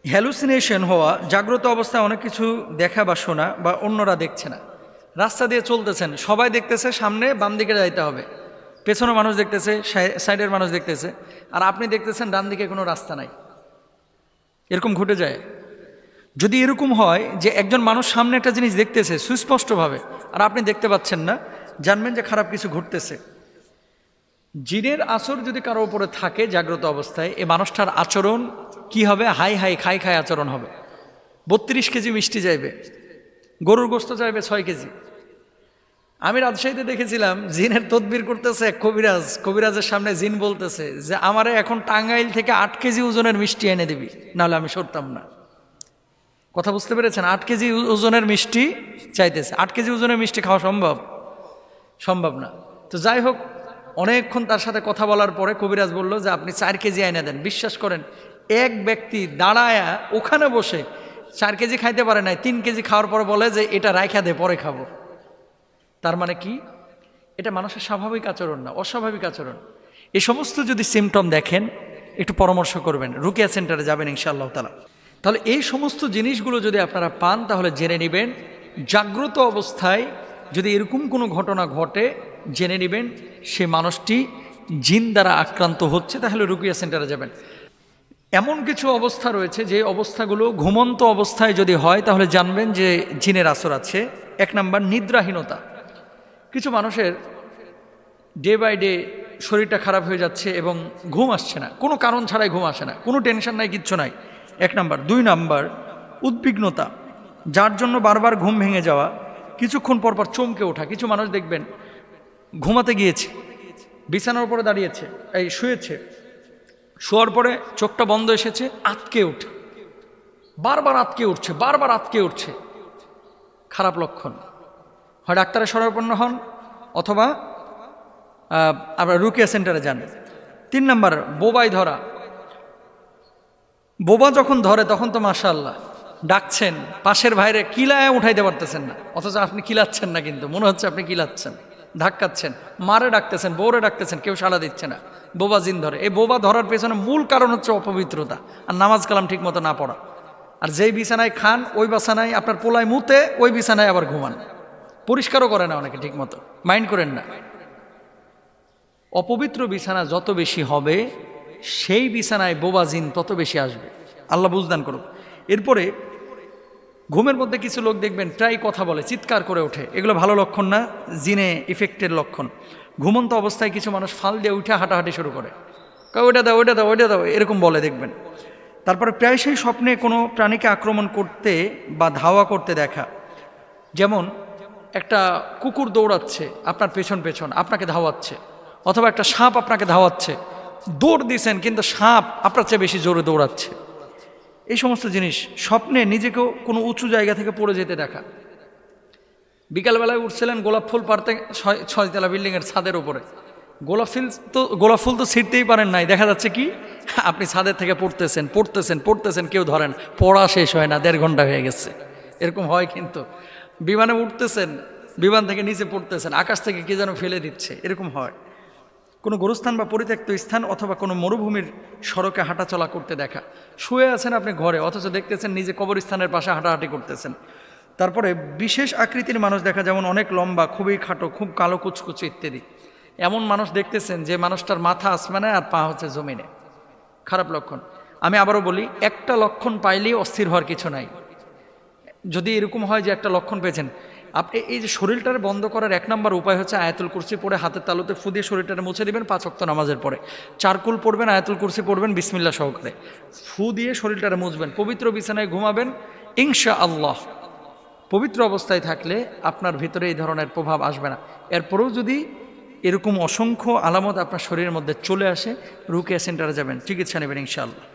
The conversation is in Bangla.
হ্যালুসিনেশন হওয়া, জাগ্রত অবস্থায় অনেক কিছু দেখা বা শোনা বা অন্যরা দেখছে না। রাস্তা দিয়ে চলতেছেন, সবাই দেখতেছে সামনে বাম দিকে যাইতে হবে, পেছনে মানুষ দেখতেছে, সাইডের মানুষ দেখতেছে, আর আপনি দেখতেছেন ডান দিকে কোনো রাস্তা নাই। এরকম ঘটে যায়। যদি এরকম হয় যে একজন মানুষ সামনে একটা জিনিস দেখতেছে সুস্পষ্টভাবে আর আপনি দেখতে পাচ্ছেন না, জানবেন যে খারাপ কিছু ঘটতেছে। জিনের আসর যদি কারো উপরে থাকে জাগ্রত অবস্থায়, এই মানুষটার আচরণ কি হবে? হাই হাই খাই খাই আচরণ হবে। 32 কেজি মিষ্টি চাইবে, গরুর গোস্ত চাইবে 6 কেজি। আমি রাজশাহীতে দেখেছিলাম জিনের তদবির করতেছে এক কবিরাজ, কবিরাজের সামনে জিন বলতেছে যে আমারে এখন টাঙ্গাইল থেকে 8 কেজি ওজনের মিষ্টি এনে দিবি, নাহলে আমি সরতাম না। কথা বুঝতে পেরেছেন? 8 কেজি ওজনের মিষ্টি চাইতেছে। 8 কেজি ওজনের মিষ্টি খাওয়া সম্ভব? সম্ভব না। তো যাই হোক, অনেকক্ষণ তার সাথে কথা বলার পরে কবিরাজ বলল যে আপনি 4 কেজি এনে দেন। বিশ্বাস করেন, এক ব্যক্তি দাঁড়ায়া ওখানে বসে 4 কেজি খাইতে পারে নাই, 3 কেজি খাওয়ার পরে বলে যে এটা রাইখা দে, পরে খাবো। তার মানে কি? এটা মানুষের স্বাভাবিক আচরণ না, অস্বাভাবিক আচরণ। এই সমস্ত যদি সিমটম দেখেন, একটু পরামর্শ করবেন, রুকিয়া সেন্টারে যাবেন ইনশাআল্লাহ তাআলা। তাহলে এই সমস্ত জিনিসগুলো যদি আপনারা পান, তাহলে জেনে নেবেন জাগ্রত অবস্থায় যদি এরকম কোনো ঘটনা ঘটে, জেনে নেবেন সে মানুষটি জিন দ্বারা আক্রান্ত হচ্ছে, তাহলে রুকিয়া সেন্টারে যাবেন। এমন কিছু অবস্থা রয়েছে যে অবস্থাগুলো ঘুমন্ত অবস্থায় যদি হয়, তাহলে জানবেন যে জিনের আসর আছে। 1 নাম্বার, নিদ্রাহীনতা। কিছু মানুষের ডে বাই ডে শরীরটা খারাপ হয়ে যাচ্ছে এবং ঘুম আসছে না, কোনো কারণ ছাড়াই ঘুম আসে না, কোনো টেনশন নাই, কিচ্ছু নাই। 1 নাম্বার। 2 নাম্বার, উদ্বিগ্নতা, যার জন্য বারবার ঘুম ভেঙে যাওয়া, কিছুক্ষণ পর পর চমকে ওঠা। কিছু মানুষ দেখবেন ঘুমাতে গিয়েছে, বিছানার উপরে দাঁড়িয়েছে, এই শুয়েছে, শোয়ার পরে চোখটা বন্ধ এসেছে, আটকে উঠে, বারবার আটকে উঠছে, বারবার আটকে উঠছে। খারাপ লক্ষণ। হয় ডাক্তারের শরণাপন্ন হন অথবা আপনার রুকিয়া সেন্টারে যান। 3 নাম্বার, বোবায় ধরা। বোবা যখন ধরে তখন তো মাশাআল্লাহ ডাকছেন, পাশের ভাইরে কিলায় উঠাইতে পারতেছেন না, অথচ আপনি কিলাচ্ছেন না, কিন্তু মনে হচ্ছে আপনি কিলাচ্ছেন, ধাক্কাচ্ছেন, মারে ডাকতেছেন, বউরে ডাকতেছেন, কেউ সাড়া দিচ্ছে না। বোবা জিন ধরে। এই বোবা ধরার পেছনে মূল কারণ হচ্ছে অপবিত্রতা আর নামাজ কালাম ঠিক মতো না পড়া। আর যেই বিছানায় খান ওই বিছানায় আপনার পোলায় মুতে, ওই বিছানায় আবার ঘুমান, পরিষ্কারও করে না অনেকে ঠিক মতো, মাইন্ড করেন না। অপবিত্র বিছানা যত বেশি হবে, সেই বিছানায় বোবা জিন তত বেশি আসবে। আল্লাহ বুঝদান করুক। এরপরে ঘুমের মধ্যে কিছু লোক দেখবেন প্রায় কথা বলে, চিৎকার করে ওঠে, এগুলো ভালো লক্ষণ না, জিনে ইফেক্টের লক্ষণ। ঘুমন্ত অবস্থায় কিছু মানুষ ফাল দিয়ে উঠে হাঁটাহাঁটি শুরু করে, ওইটা দাও, ওইটা দাও, ওইটা দাও, এরকম বলে দেখবেন। তারপরে প্রায়শই স্বপ্নে কোনো প্রাণীকে আক্রমণ করতে বা ধাওয়া করতে দেখা, যেমন একটা কুকুর দৌড়াচ্ছে আপনার পেছন পেছন, আপনাকে ধাওয়াচ্ছে, অথবা একটা সাপ আপনাকে ধাওয়াচ্ছে, দৌড় দিছেন কিন্তু সাপ আপনার চেয়ে বেশি জোরে দৌড়াচ্ছে। এই সমস্ত জিনিস স্বপ্নে নিজেকেও কোনো উঁচু জায়গা থেকে পড়ে যেতে দেখা। বিকালবেলায় উঠছিলেন গোলাপ ফুল পারতে 6 তলা বিল্ডিংয়ের ছাদের উপরে, গোলাপ ফুল তো ছিঁড়তেই পারেন নাই, দেখা যাচ্ছে কি আপনি ছাদের থেকে পড়তেছেন পড়তেছেন পড়তেছেন, কেউ ধরেন, পড়া শেষ হয় না, 1.5 ঘন্টা হয়ে গেছে। এরকম হয় কিন্তু। বিমানে উঠতেছেন, বিমান থেকে নিচে পড়তেছেন, আকাশ থেকে কে যেন ফেলে দিচ্ছে, এরকম হয়। কোনো গোরস্থান বা পরিত্যক্ত স্থান অথবা কোনো মরুভূমির সড়কে হাঁটাচলা করতে দেখা। শুয়ে আছেন আপনি ঘরে, অথচ দেখতেছেন নিজে কবরস্থানের পাশে হাঁটাহাঁটি করতেছেন। তারপরে বিশেষ আকৃতির মানুষ দেখা, যেমন অনেক লম্বা, খুবই খাটো, খুব কালো কুচকুচে ইত্যাদি। এমন মানুষ দেখতেছেন যে মানুষটার মাথা আসমানে আর পা হচ্ছে জমিনে। খারাপ লক্ষণ। আমি আবারও বলি, একটা লক্ষণ পাইলেই অস্থির হওয়ার কিছু নাই। যদি এরকম হয় যে একটা লক্ষণ পেয়েছেন, আপনি এই যে শরীরটারে বন্ধ করার 1 নম্বর উপায় হচ্ছে আয়াতুল কুরসি পড়ে হাতের তালুতে ফু দিয়ে শরীরটারে মুছে দিবেন 5 ওয়াক্ত নামাজের পরে। চারকুল পড়বেন, আয়াতুল কুরসি পড়বেন বিসমিল্লাহ সহকারে, ফু দিয়ে শরীরটারে মুছবেন, পবিত্র বিছানায় ঘুমাবেন ইনশাআল্লাহ। পবিত্র অবস্থায় থাকলে আপনার ভিতরে এই ধরনের প্রভাব আসবে না। এরপরেও যদি এরকম অসংখ্য আলামত আপনার শরীরের মধ্যে চলে আসে, রুকিয়া সেন্টারে যাবেন, চিকিৎসা নেবেন ইনশাআল্লাহ।